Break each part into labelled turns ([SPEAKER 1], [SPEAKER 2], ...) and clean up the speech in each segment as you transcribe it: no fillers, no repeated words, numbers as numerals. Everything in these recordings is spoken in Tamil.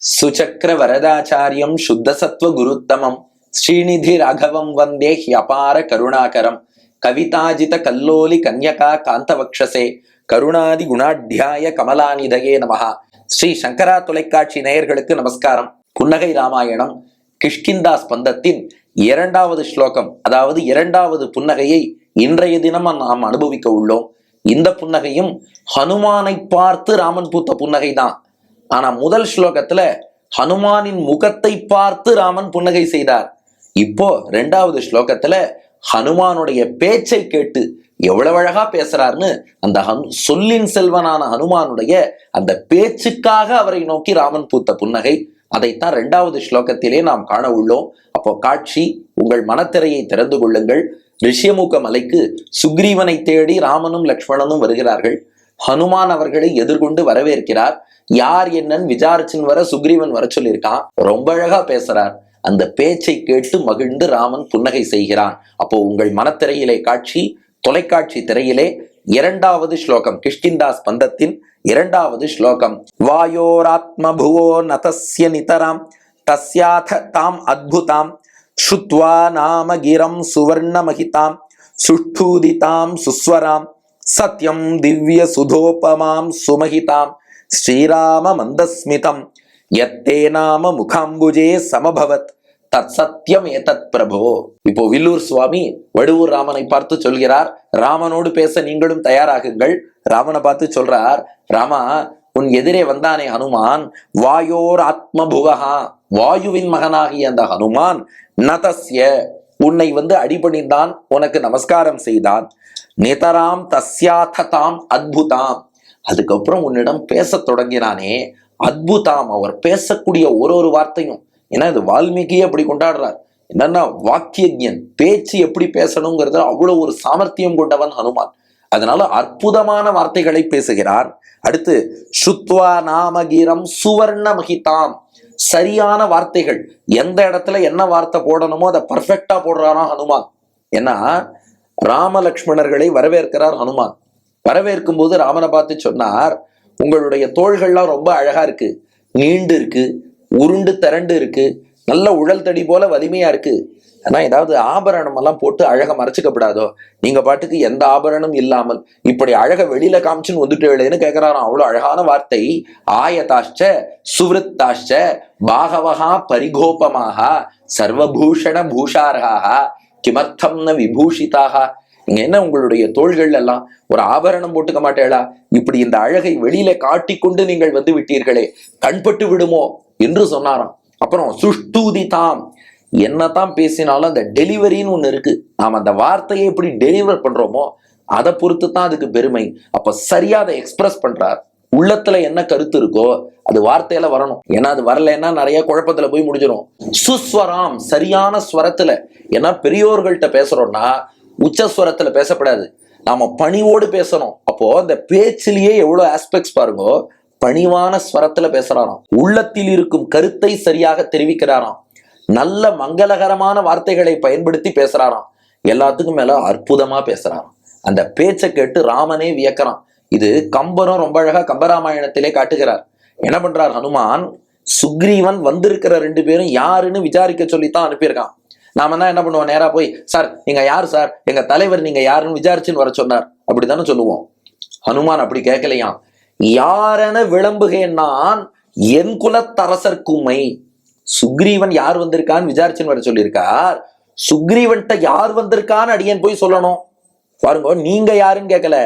[SPEAKER 1] சுசக்கர வரதாச்சாரியம் சுத்தசத்வ குருத்தமம் ஸ்ரீநிதி ராகவம் வந்தே ஹியபார கருணாகரம் கவிதாஜித கல்லோலி கன்யகா காந்தவக்ஷசே கருணாதி குணாத்தியாய கமலாநிதயே நமஹா. ஸ்ரீ சங்கரா தொலைக்காட்சி நேயர்களுக்கு நமஸ்காரம். புன்னகை ராமாயணம் கிஷ்கிந்தா ஸ்பந்தத்தின் 2வது ஸ்லோகம், அதாவது 2வது புன்னகையை இன்றைய தினம் நாம் அனுபவிக்க உள்ளோம். இந்த புன்னகையும் ஹனுமானை பார்த்து ராமன் பூத்த புன்னகை தான். ஆனா முதல் ஸ்லோகத்துல ஹனுமானின் முகத்தை பார்த்து ராமன் புன்னகை செய்தார். இப்போ 2வது ஸ்லோகத்துல ஹனுமானுடைய பேச்சை கேட்டு எவ்வளவு அழகா பேசுறாருன்னு அந்த சொல்லின் செல்வனான ஹனுமானுடைய அந்த பேச்சுக்காக அவரை நோக்கி ராமன் பூத்த புன்னகை, அதைத்தான் 2வது ஸ்லோகத்திலே நாம் காண உள்ளோம். அப்போ காட்சி, உங்கள் மனத்திரையை திறந்து கொள்ளுங்கள். ரிஷியமுக மலைக்கு சுக்ரீவனை தேடி ராமனும் லக்ஷ்மணனும் வருகிறார்கள். ஹனுமான் அவர்களை எதிர்கொண்டு வரவேற்கிறார். யார் என்னன்னு விசாரிச்சுன்னு வர சுக்ரீவன் வர சொல்லியிருக்கான். ரொம்ப அழகா பேசுறார். அந்த பேச்சை கேட்டு மகிழ்ந்து ராமன் புன்னகை செய்கிறான். அப்போ உங்கள் மனத்திரையிலே காட்சி, தொலைக்காட்சி திரையிலே 2வது ஸ்லோகம், கிஷ்கிந்தா ஸ்பந்தத்தின் 2வது ஸ்லோகம். வாயோராத்ம புவோ நதஸ்ய நிதராம் தஸ்யாத தாம் அத்புதாம் ஸ்ருத்வா நாம கிரம் சுவர்ண மகிதாம் சுஷ்டூதிதாம் சுஸ்வராம் சத்யம் திவ்ய சுதோபமாம் சுமகிதாம் ஸ்ரீராம மந்தஸ்மிதம் யத்தே நாம முகாம்புஜே சமபவத் தத் சத்யம் ஏதத் பிரபோ. இப்போ வில்லூர் சுவாமி வடுவூர் ராமனை பார்த்து சொல்கிறார், ராமனோடு பேச நீங்களும் தயாராகுங்கள். ராமனை பார்த்து சொல்றார், ராமா, உன் எதிரே வந்தானே ஹனுமான், வாயோர் ஆத்மபுவஹா, வாயுவின் மகனாகிய அந்த ஹனுமான், நதஸ்ய, உன்னை அடிபணிந்தான், உனக்கு நமஸ்காரம் செய்தான். நிதராம் தஸ்யாதாம் அத்புதாம், அதுக்கப்புறம் உன்னிடம் பேச தொடங்கினானே, அத்புதாம், அவர் பேசக்கூடிய ஒரு வார்த்தையும், ஏன்னா இது வால்மீகியே அப்படி கொண்டாடுறார். என்னன்னா வாக்கியஜன், பேச்சு எப்படி பேசணுங்கிறது அவ்வளவு ஒரு சாமர்த்தியம் கொண்டவன் ஹனுமான். அதனால அற்புதமான வார்த்தைகளை பேசுகிறான். அடுத்து ஸ்ருத்வா நாமகீரம் சுவர்ண மகிதாம், சரியான வார்த்தைகள், எந்த இடத்துல என்ன வார்த்தை போடணுமோ அதை பர்ஃபெக்டா போடுறாராம் ஹனுமான். ஏன்னா ராம லக்ஷ்மணர்களை வரவேற்கிறார் ஹனுமான். வரவேற்கும் போது ராமனை பார்த்து சொன்னார், உங்களுடைய தோள்கள்லாம் ரொம்ப அழகா இருக்கு, நீண்டு இருக்கு, உருண்டு திரண்டு இருக்கு, நல்ல உழல் தடி போல வலிமையா இருக்கு. ஆனா ஏதாவது ஆபரணம் எல்லாம் போட்டு அழக மறைச்சுக்கப்படாதோ, நீங்க பாட்டுக்கு எந்த ஆபரணம் இல்லாமல் இப்படி அழக வெளியில காமிச்சுன்னு வந்துட்டு கேட்கிறாராம். அவ்வளவு அழகான வார்த்தை. ஆயதாஷ்ட சுவிருத்தாஷ்ட பாகவஹா பரிகோபமாக சர்வபூஷண பூஷாரஹா கிமர்த்தம் ந விபூஷிதாக. நீங்க என்ன உங்களுடைய தோள்கள் எல்லாம் ஒரு ஆபரணம் போட்டுக்க மாட்டேளா? இப்படி இந்த அழகை வெளியில காட்டிக்கொண்டு நீங்கள் வந்து விட்டீர்களே, கண்பட்டு விடுமோ என்று சொன்னாராம். அப்புறம் சுஷ்டூதிதாம், என்னதான் பேசினாலும் அந்த டெலிவரின்னு ஒண்ணு இருக்கு. நாம அந்த வார்த்தையை எப்படி டெலிவர் பண்றோமோ அதை பொறுத்து தான் அதுக்கு பெருமை. அப்ப சரியா அதை எக்ஸ்பிரஸ் பண்றார். உள்ளத்துல என்ன கருத்து இருக்கோ அது வார்த்தையில வரணும். ஏன்னா அது வரலைன்னா நிறைய குழப்பத்துல போய் முடிஞ்சிடும். சுஸ்வராம், சரியான ஸ்வரத்துல. ஏன்னா பெரியோர்கள்ட்ட பேசுறோம்னா உச்சஸ்வரத்துல பேசப்படாது, நாம பணிவோடு பேசணும். அப்போ அந்த பேச்சிலேயே எவ்வளவு ஆஸ்பெக்ட்ஸ் பாருங்க. பணிவான ஸ்வரத்துல பேசுறாராம், உள்ளத்தில் இருக்கும் கருத்தை சரியாக தெரிவிக்கிறாராம், நல்ல மங்களகரமான வார்த்தைகளை பயன்படுத்தி பேசுறாராம், எல்லாத்துக்கும் மேல அற்புதமா பேசுறாராம். அந்த பேச்சை கேட்டு ராமனே வியக்கிறான். இது கம்பரும் ரொம்ப அழகா கம்பராமாயணத்திலே காட்டுகிறார். என்ன பண்றார் ஹனுமான், சுக்ரீவன் வந்திருக்கிற 2 பேரும் யாருன்னு விசாரிக்க சொல்லித்தான் அனுப்பியிருக்கான். நாம தான் என்ன பண்ணுவோம், நேரா போய், சார் நீங்க யாரு சார், எங்க தலைவர் நீங்க யாருன்னு விசாரிச்சுன்னு வர சொன்னார், அப்படித்தானே சொல்லுவோம். ஹனுமான் அப்படி கேட்கலையாம். யாரென விளம்புகேன் நான் என் குலத்தரசர்க்குமை. சுக்ரீவன் யார் வந்திருக்கான்னு விசாரிச்சுன்னு வர சொல்லியிருக்கார். சுக்ரீவன்ட்ட யார் வந்திருக்கான்னு அடியேன் போய் சொல்லணும். பாருங்க, நீங்க யாருன்னு கேட்கல,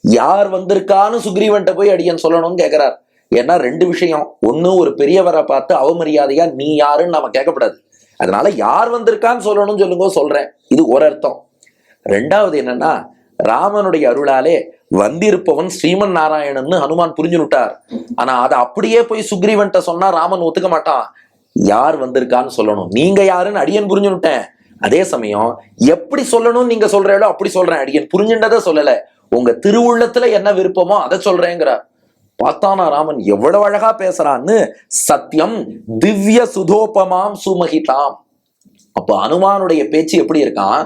[SPEAKER 1] யார் வந்திருக்கான்னு சுக்ரீவன்ட்ட போய் அடியேன் சொல்லணும்னு கேட்கிறார். ஏன்னா 2 விஷயம். ஒண்ணு, ஒரு பெரியவரை பார்த்து அவமரியாதையா நீ யாருன்னு நாம கேட்கக்கூடாது. அதனால யார் வந்திருக்கான்னு சொல்லணும்னு சொல்லுங்க, சொல்றேன். இது ஒரு அர்த்தம். 2வது என்னன்னா, ராமனுடைய அருளாலே வந்திருப்பவன் ஸ்ரீமன் நாராயணன்னு ஹனுமான் புரிஞ்சுட்டார். ஆனா அதை அப்படியே போய் சுக்ரீவன்ட்ட சொன்னா ராமன் ஒத்துக்க மாட்டான். யார் வந்திருக்கான்னு சொல்லணும், நீங்க யாருன்னு அடியன் புரிஞ்சுட்டேன். அதே சமயம் எப்படி சொல்லணும்னு நீங்க சொல்றீங்களோ அப்படி சொல்றேன், அடியன் புரிஞ்சுட்டதை சொல்லல, உங்க திருவுள்ளத்துல என்ன விருப்பமோ அதை சொல்றேங்கிறார். பார்த்தானா ராமன் எவ்வளவு அழகா பேசுறான்னு. சத்தியம் திவ்ய சுதோபமாம் சுமகிதாம். அப்ப ஹனுமானுடைய பேச்சு எப்படி இருக்கான்,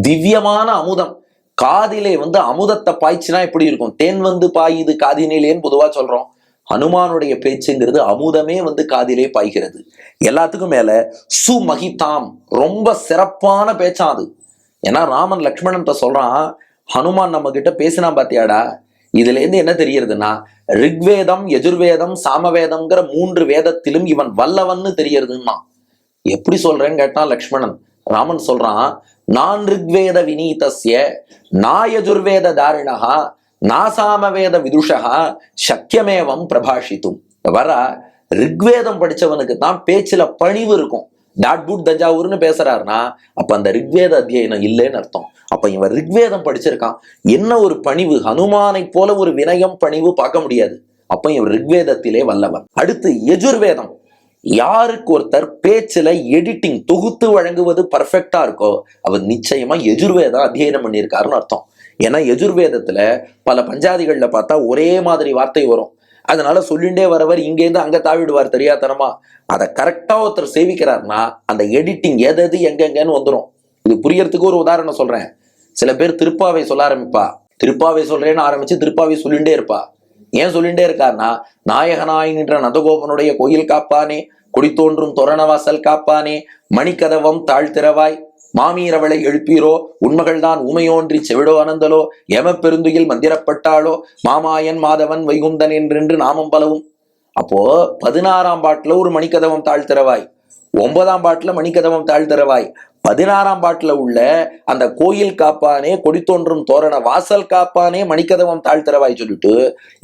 [SPEAKER 1] திவ்யமான அமுதம். காதிலே அமுதத்தை பாய்ச்சினா எப்படி இருக்கும், தேன் பாயுது காதினிலேன்னு பொதுவா சொல்றோம். ஹனுமானுடைய பேச்சுங்கிறது அமுதமே வந்து காதிலே பாய்கிறது. எல்லாத்துக்கும் மேல சுமகிதாம், ரொம்ப சிறப்பான பேச்சான் அது. ஏன்னா ராமன் லக்ஷ்மணன் சொல்றான், ஹனுமான் நம்ம கிட்ட பேசினா பாத்தியாடா, இதுல இருந்து என்ன தெரியறதுன்னா ரிக்வேதம், யஜுர்வேதம், சாமவேதம்ங்கிற 3 வேதத்திலும் இவன் வல்லவன்னு தெரியறதுன்னா. எப்படி சொல்றேன்னு கேட்டா லக்ஷ்மணன், ராமன் சொல்றான், நான் ரிக்வேத வினீதஸ்ய நாயஜுர்வேத தாரிணகா நாசாமவேத விதுஷகா சக்கியமேவம் பிரபாஷித்தும். வர ரிக்வேதம் படிச்சவனுக்கு தான் பேச்சுல பணிவு இருக்கும். டாட்புட் தஞ்சாவூர்னு பேசுறாருன்னா அப்ப அந்த ரிக்வேத அத்தியனம் இல்லைன்னு அர்த்தம். அப்ப இவன் ரிக்வேதம் படிச்சிருக்கான், என்ன ஒரு பணிவு, ஹனுமானை போல ஒரு வினயம் பணிவு பார்க்க முடியாது. அப்ப இவன் ரிக்வேதத்திலே வல்லவன். அடுத்து யஜுர்வேதம். யாருக்கு ஒருத்தர் பேச்சுல எடிட்டிங் தொகுத்து வழங்குவது பர்ஃபெக்டா இருக்கோ அவர் நிச்சயமா யஜுர்வேதம் அத்தியனம் பண்ணியிருக்காருன்னு அர்த்தம். ஏன்னா யஜுர்வேதத்துல பல பஞ்சாதிகள்ல பார்த்தா ஒரே மாதிரி வார்த்தை வரும். அதனால சொல்லிண்டே வரவர் இங்கேருந்து அங்க தாவிடுவார் தெரியாதனமா. அதை கரெக்டா ஒருத்தர் சேவிக்கிறார்னா அந்த எடிட்டிங் எது எங்கெங்கன்னு வந்துடும். இது புரியறதுக்கு ஒரு உதாரணம் சொல்றேன். சில பேர் திருப்பாவை சொல்ல ஆரம்பிப்பா, திருப்பாவை சொல்றேன்னு ஆரம்பிச்சு திருப்பாவை சொல்லிண்டே இருப்பா. ஏன் சொல்லிண்டே இருக்காருன்னா, நாயகனாய் நின்ற நந்தகோபனுடைய கோயில் காப்பானே, குடி தோன்றும் தோரணவாசல் காப்பானே, மணிக்கதவம் தாழ்த்திரவாய், மாமீரவளை எழுப்பீரோ, உண்மகள் தான் ஊமையோன்றி செவிடோ அனந்தலோ, எம பெருந்துயில் மந்திரப்பட்டாளோ, மாமாயன் மாதவன் வைகுந்தன் என்றென்று நாமம் பலவும். அப்போ 16ஆம் பாட்டுல ஒரு மணிக்கதவம் தாழ்த்திரவாய், 9ஆம் பாட்டுல மணிக்கதவம் தாழ்த்திரவாய், 16ஆம் பாட்டுல உள்ள அந்த கோயில் காப்பானே, கொடி தோன்றும் தோரண வாசல் காப்பானே, மணிக்கதவம் தாழ்த்திரவாய் சொல்லிட்டு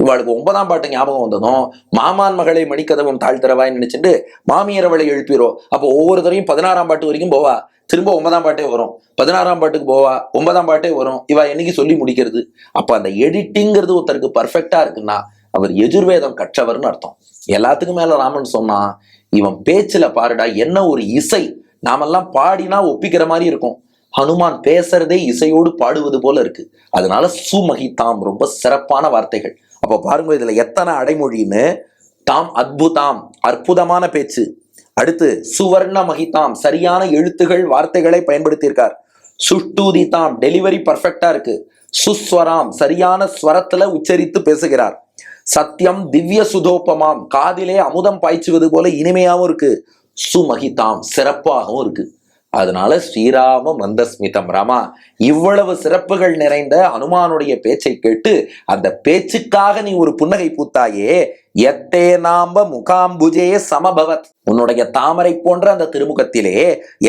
[SPEAKER 1] இவாளுக்கு 9ஆம் பாட்டு ஞாபகம் வந்ததும் மாமான் மகளை மணிக்கதவம் தாழ்த்திரவாய் நினைச்சுட்டு மாமியரவளை எழுப்பிரோ. அப்போ ஒவ்வொருத்தரையும் 16ஆம் பாட்டு வரைக்கும் போவா, திரும்ப 9ஆம் பாட்டே வரும், 16ஆம் பாட்டுக்கு போவா, 9ஆம் பாட்டே வரும். இவா என்னைக்கு சொல்லி முடிக்கிறது? அப்ப அந்த எடிட்டிங்கிறது ஒருத்தருக்கு பர்ஃபெக்டா இருக்குன்னா அவர் யஜுர்வேதம் கற்றவர்னு அர்த்தம். எல்லாத்துக்கும் மேல ராமன் சொன்னா, இவன் பேச்சுல பாருடா என்ன ஒரு இசை, நாமெல்லாம் பாடினா ஒப்பிக்கிற மாதிரி இருக்கும், ஹனுமான் பேசுறதே இசையோடு பாடுவது போல இருக்கு. அதனால சுமகிதாம், ரொம்ப சிறப்பான வார்த்தைகள். அப்ப பாருங்க இதுல எத்தனை அடைமொழின்னு. தாம் அத்புதாம், அற்புதமான பேச்சு. அடுத்து சுவர்ண மகிதாம், சரியான எழுத்துகள் வார்த்தைகளை பயன்படுத்தியிருக்கார். சுஷ்டூதிதாம், டெலிவரி பர்ஃபெக்டா இருக்கு. சுஸ்வராம், சரியான ஸ்வரத்துல உச்சரித்து பேசுகிறார். சத்தியம் திவ்ய சுதோப்பமாம், காதிலே அமுதம் பாய்ச்சுவது போல இனிமையாவும் இருக்கு. சுமகிதாம், சிறப்பாகவும் இருக்கு. அதனால ஸ்ரீராம மந்தஸ்மிதம், ராமா இவ்வளவு சிறப்புகள் நிறைந்த ஹனுமானுடைய பேச்சை கேட்டு அந்த பேச்சுக்காக நீ ஒரு புன்னகை பூத்தாயே, எத்தே நாம்ப முகாம்புஜே சமபவத், உன்னுடைய தாமரை போன்ற அந்த திருமுகத்திலே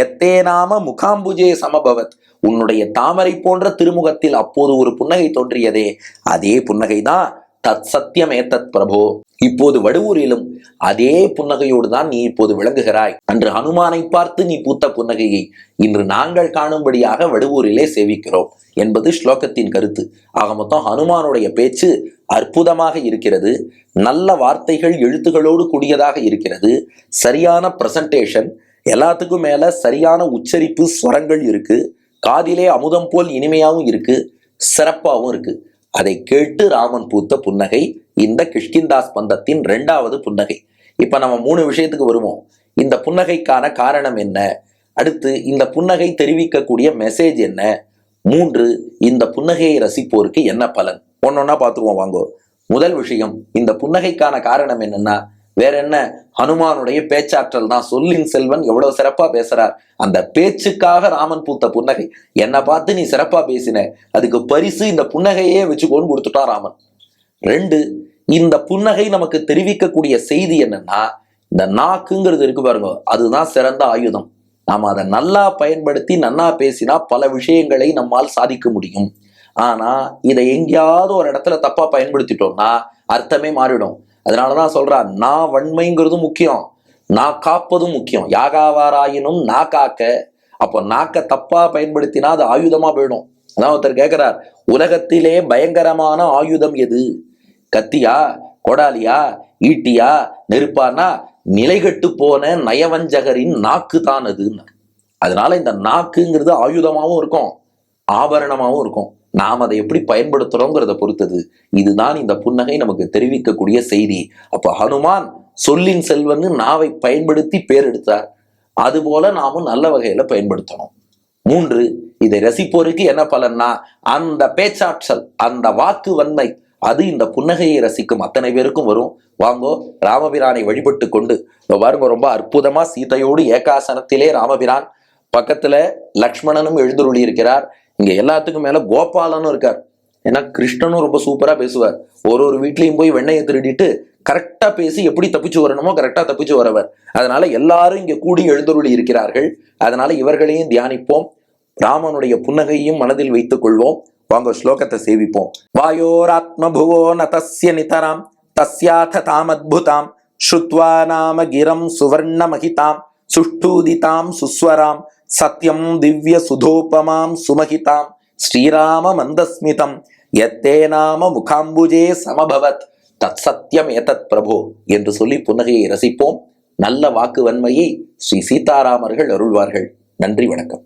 [SPEAKER 1] எத்தே நாம முகாம்புஜே சமபவத், உன்னுடைய தாமரை போன்ற திருமுகத்தில் அப்போது ஒரு புன்னகை தோன்றியதே, அதே புன்னகை தான் தத் சத்தியமே தத் பிரபோ. இப்போது வடுவூரிலும் அதே புன்னகையோடு தான் நீ இப்போது விளங்குகிறாய். அன்று ஹனுமானை பார்த்து நீ பூத்த புன்னகையை இன்று நாங்கள் காணும்படியாக வடுவூரிலே சேவிக்கிறோம் என்பது ஸ்லோகத்தின் கருத்து. ஆக மொத்தம் ஹனுமானுடைய பேச்சு அற்புதமாக இருக்கிறது. நல்ல வார்த்தைகள் எழுத்துகளோடு கூடியதாக இருக்கிறது. சரியான பிரசன்டேஷன், எல்லாத்துக்கும் மேல சரியான உச்சரிப்பு, ஸ்வரங்கள் இருக்கு. காதிலே அமுதம் போல் இனிமையாகவும் இருக்கு, சிறப்பாகவும் இருக்கு. அதை கேட்டு ராமன் பூத்த புன்னகை இந்த கிஷ்கிந்தாஸ்பந்தத்தின் 2வது புன்னகை. இப்ப நம்ம 3 விஷயத்துக்கு வருவோம். இந்த புன்னகைக்கான காரணம் என்ன, அடுத்து இந்த புன்னகை தெரிவிக்கக்கூடிய மெசேஜ் என்ன, 3 இந்த புன்னகையை ரசிப்போருக்கு என்ன பலன், ஒன்னொன்னா பார்த்துருவோம் வாங்கோ. முதல் விஷயம், இந்த புன்னகைக்கான காரணம் என்னன்னா வேற என்ன, ஹனுமானுடைய பேச்சாற்றல் தான். சொல்லின் செல்வன் எவ்வளவு சிறப்பா பேசுறார், அந்த பேச்சுக்காக ராமன் பூத்த புன்னகை. என்னை பார்த்து நீ சிறப்பா பேசின, அதுக்கு பரிசு இந்த புன்னகையே வச்சுக்கோன்னு கொடுத்துட்டான் ராமன். 2, இந்த புன்னகை நமக்கு தெரிவிக்கக்கூடிய செய்தி என்னன்னா, இந்த நாக்குங்கிறது இருக்கு பாருங்க, அதுதான் சிறந்த ஆயுதம். நாம அதை நல்லா பயன்படுத்தி நன்னா பேசினா பல விஷயங்களை நம்மால் சாதிக்க முடியும். ஆனா இதை எங்கேயாவது ஒரு இடத்துல தப்பா பயன்படுத்திட்டோம்னா அர்த்தமே மாறிடும். அதனாலதான் சொல்றான், நான் வன்மைங்கிறது முக்கியம், நான் காப்பதும் முக்கியம். யாகாவாராயினும் நான் காக்க. அப்போ நாக்க தப்பா பயன்படுத்தினா அது ஆயுதமா போயிடும். அதான் ஒருத்தர் கேட்கிறார், உலகத்திலே பயங்கரமான ஆயுதம் எது, கத்தியா, கொடாலியா, ஈட்டியா, நெருப்பானா, நிலைகட்டு போன நயவஞ்சகரின் நாக்கு தான் அதுன்னு. அதனால இந்த நாக்குங்கிறது ஆயுதமாவும் இருக்கும், ஆபரணமாவும் இருக்கும். நாம் அதை எப்படி பயன்படுத்துறோங்கிறத பொறுத்தது. இதுதான் இந்த புன்னகை நமக்கு தெரிவிக்கக்கூடிய செய்தி. அப்ப ஹனுமான் சொல்லின் செல்வன்னு நாவை பயன்படுத்தி பேர் எடுத்தார். அதுபோல நாமும் நல்ல வகையில பயன்படுத்தணும். 3, இதை ரசிப்போருக்கு என்ன பலன்னா, அந்த பேச்சாற்றல், அந்த வாக்கு வன்மை அது இந்த புன்னகையை ரசிக்கும் அத்தனை பேருக்கும் வரும். வாங்கோ ராமபிரானை வழிபட்டு கொண்டு பாருங்க, ரொம்ப அற்புதமா சீதையோடு ஏகாசனத்திலே ராமபிரான், பக்கத்துல லக்ஷ்மணனும் எழுந்துருளி இருக்கிறார். இங்க எல்லாத்துக்கும் மேல கோபாலனும் இருக்கார். ஏன்னா கிருஷ்ணனும் ரொம்ப சூப்பரா பேசுவார். ஒரு வீட்லயும் போய் வெண்ணையை திருடிட்டு கரெக்டா பேசி எப்படி தப்பிச்சு வரணுமோ கரெக்டா தப்பிச்சு வரவர். அதனால எல்லாரும் இங்க கூடி எழுந்துருளி இருக்கிறார்கள். அதனால இவர்களையும் தியானிப்போம், ராமனுடைய புன்னகையும் மனதில் வைத்துக் கொள்வோம். வாங்க ஸ்லோகத்தை சேவிப்போம். வாயோராத்ம புவோ நதஸ்ய நிதராம் தஸ்யாத தாமத்புதாம் ஸ்ருத்வா நாம கிரம் சுவர்ண மகிதாம் சுஷ்டூதிதாம் சுஸ்வராம் சத்யம் திவ்ய சுதோபமாம் சுமகிதாம் ஸ்ரீராம மந்தஸ்மிதம் யத்தே நாம முகாம்புஜே சமபவத் தத் சத்யம் ஏதத் பிரபோ என்று சொல்லி புன்னகையை ரசிப்போம். நல்ல வாக்கு வன்மையை ஸ்ரீ சீதாராமர்கள் அருள்வார்கள். நன்றி, வணக்கம்.